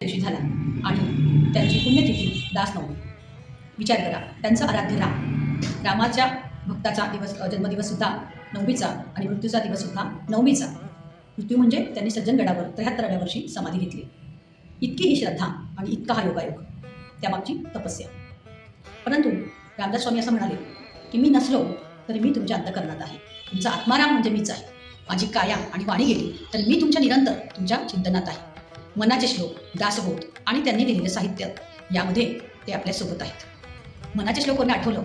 दिवशी झाला आणि त्यांची पुण्यतिथी दास नवमी. विचार करा, त्यांचं आराध्य रामाच्या भक्ताचा दिवस जन्मदिवससुद्धा नवमीचा आणि मृत्यूचा दिवससुद्धा नवमीचा. मृत्यू म्हणजे त्यांनी सज्जनगडावर 73व्या वर्षी समाधी घेतली. इतकी ही श्रद्धा आणि इतका हा योगायोग, त्यामागची तपस्या. परंतु रामदास स्वामी असं म्हणाले की मी नसलो तरी मी तुमच्या अंतःकरणात आहे. तुमचा आत्माराम म्हणजे मीच आहे. माझी काया आणि वाणी गेली तर मी तुमच्या निरंतर तुमच्या चिंतनात आहे. मनाचे श्लोक, दासबोध आणि त्यांनी लिहिलेलं साहित्य यामध्ये ते आपल्यासोबत आहेत. मनाचे श्लोकांना आठवलं,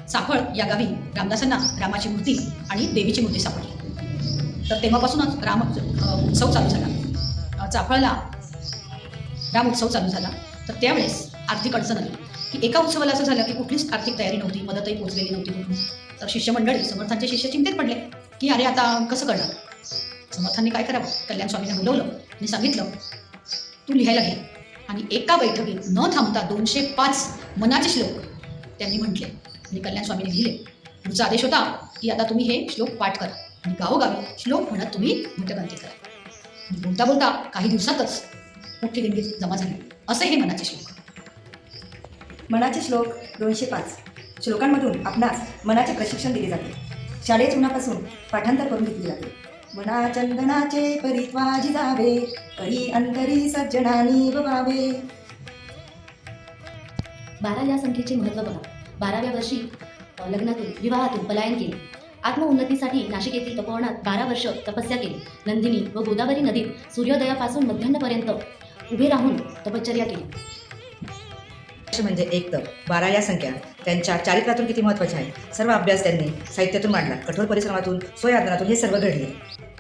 चाफळ या गावी रामदासांना रामाची मूर्ती आणि देवीची मूर्ती सापडली. तर तेव्हापासूनच राम उत्सव चालू झाला. चाफळला राम उत्सव चालू झाला. तर त्यावेळेस आर्थिक अडचण आली की एका उत्सवाला असं झालं की कुठलीच आर्थिक तयारी नव्हती, मदतही पोचलेली नव्हती कुठून. तर शिष्यमंडळी, समर्थांचे शिष्य चिंतेत पडले की अरे आता कसं करणार. समर्थांनी काय करावं, कल्याण स्वामींना बोलवलं आणि सांगितलं तू लिहायला घे. आणि एका बैठकीत न थांबता 205 मनाचे श्लोक त्यांनी म्हटले आणि कल्याण स्वामींनी लिहिले. तुमचा आदेश होता की आता तुम्ही हे श्लोक पाठ करा आणि गावोगावी श्लोक म्हणत तुम्ही घटगंती करा. बोलता बोलता काही दिवसातच मोठी देणगी जमा झाली. असे हे मनाचे श्लोक. मनाचे श्लोक 205 श्लोकांमधून आपणास मनाचे प्रशिक्षण दिले जाते. शालेय जीवनापासून पाठांतर करून घेतले जाते. मना चंदनाचे परित्वा जिजावे, परी अंतरी सज्जनानी बवावे. 12 या संख्येचे महत्त्व बघा. 12व्या वर्षी लग्नातून विवाहातून पलायन केले. आत्मउन्नतीसाठी नाशिक येथील तपोवनात 12 वर्ष तपस्या केली. नंदिनी व गोदावरी नदीत सूर्योदयापासून मध्यान्हपर्यंत उभे राहून तपश्चर्या केली. म्हणजे एक तप. 12 या संख्या त्यांच्या चारित्र्यातून किती महत्त्वाच्या आहेत. सर्व अभ्यास त्यांनी साहित्यातून मांडला. कठोर परिश्रमातून, स्वयातनातून हे सर्व घडले.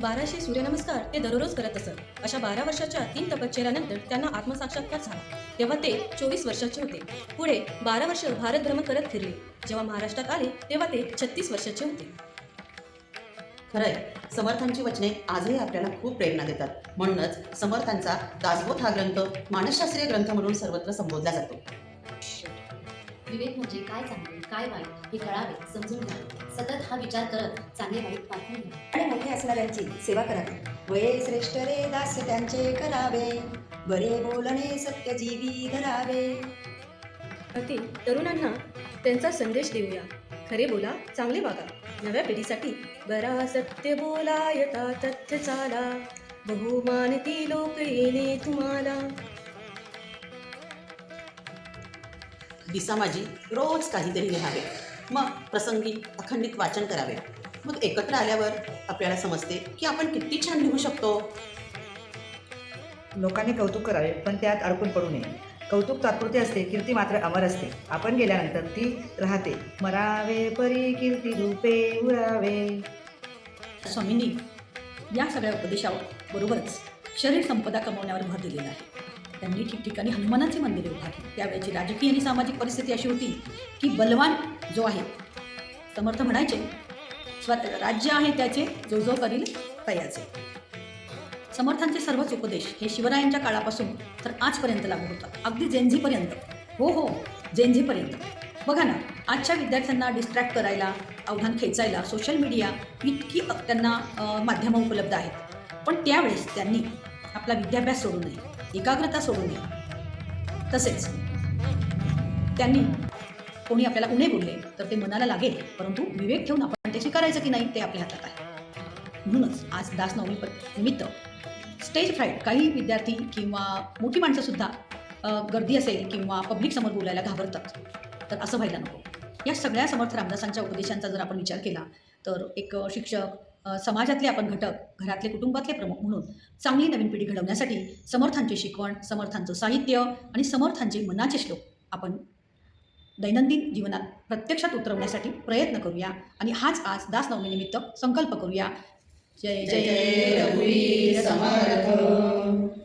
1200 सूर्यनमस्कार ते दररोज करत असत. अशा 12 वर्षाच्या 3 तपश्चर्यानंतर त्यांना आत्मसाक्षात्कार झाला. तेव्हा ते 24 वर्षाचे होते. पुढे 12 वर्ष भारत भ्रमण करत फिरले. जेव्हा महाराष्ट्रात आले तेव्हा ते 36 वर्षाचे होते. खरंय, समर्थांची वचने आजही आपल्याला खूप प्रेरणा देतात. म्हणूनच समर्थांचा दासबोध हा ग्रंथ मानसशास्त्रीय ग्रंथ म्हणून सर्वत्र संबोधला जातो. विवेक म्हणजे काय चांगले काय वाईट हे कळावे, समजून घ्यावे. सतत हा विचार करत चांगले वाईट पाठवून घ्यावे आणि मोठे असणाऱ्यांची सेवा करावी. वये श्रेष्ठ रे दास त्यांचे करावे, बरे बोलणे सत्यजीवी धरावे. तरुणांना त्यांचा संदेश देऊया. खरे बोला, चांगले वागा. नव्या पिढीसाठी बरा सत्य बोला, यथा तथ्य चाला. बहुमानती लोक येणे तुम्हाला. दिसामाजी रोज काहीतरी लिहावे. मग प्रसंगी अखंडित वाचन करावे. मग एकत्र आल्यावर आपल्याला समजते की आपण किती छान लिहू शकतो. लोकांनी कौतुक करावे, पण त्यात अडकून पडू नये. कौतुक तात्पुरते असते, कीर्ती मात्र अमर असते. आपण गेल्यानंतर ती राहते. मरावे परी कीर्ती रूपे उरावे. स्वामींनी या सगळ्या उपदेशाबरोबरच शरीर संपदा कमवण्यावर भर दिलेला आहे. त्यांनी ठिकठिकाणी हनुमानाची मंदिरे उभारली. त्यावेळेची राजकीय आणि सामाजिक परिस्थिती अशी होती की बलवान जो आहे, समर्थ म्हणायचे, राज्य आहे त्याचे जो जो करील तयाचे. समर्थांचे सर्वच उपदेश हे शिवरायांच्या काळापासून तर आजपर्यंत लागू होतात. अगदी जेनझीपर्यंत. हो, जेनझीपर्यंत. बघा ना, आजच्या विद्यार्थ्यांना डिस्ट्रॅक्ट करायला, अवधान खेचायला सोशल मीडिया इतकी त्यांना माध्यमं उपलब्ध आहेत. पण त्यावेळेस त्यांनी आपला विद्याभ्यास सोडू नये, एकाग्रता सोडू नये. तसेच त्यांनी कोणी आपल्याला उणे बोलले तर ते मनाला लागेल, परंतु विवेक ठेवून आपण ते स्वीकारायचं की नाही ते आपल्या हातात आहे. म्हणूनच आज दास नवमी निमित्त स्टेज फ्राईट, काही विद्यार्थी किंवा मोठी माणसंसुद्धा गर्दी असेल किंवा पब्लिक समोर बोलायला घाबरतात. तर असं व्हायला नको. या सगळ्या समर्थ रामदासांच्या उपदेशांचा जर आपण विचार केला तर एक शिक्षक, समाजातले आपण घटक, घरातले कुटुंबातले प्रमुख म्हणून चांगली नवीन पिढी घडवण्यासाठी समर्थांची शिकवण, समर्थांचं साहित्य आणि समर्थांचे मनाचे श्लोक आपण दैनंदिन जीवनात प्रत्यक्षात उतरवण्यासाठी प्रयत्न करूया. आणि हाच आज दास नवमीनिमित्त संकल्प करूया. जय जय रघुवीर समर्थ.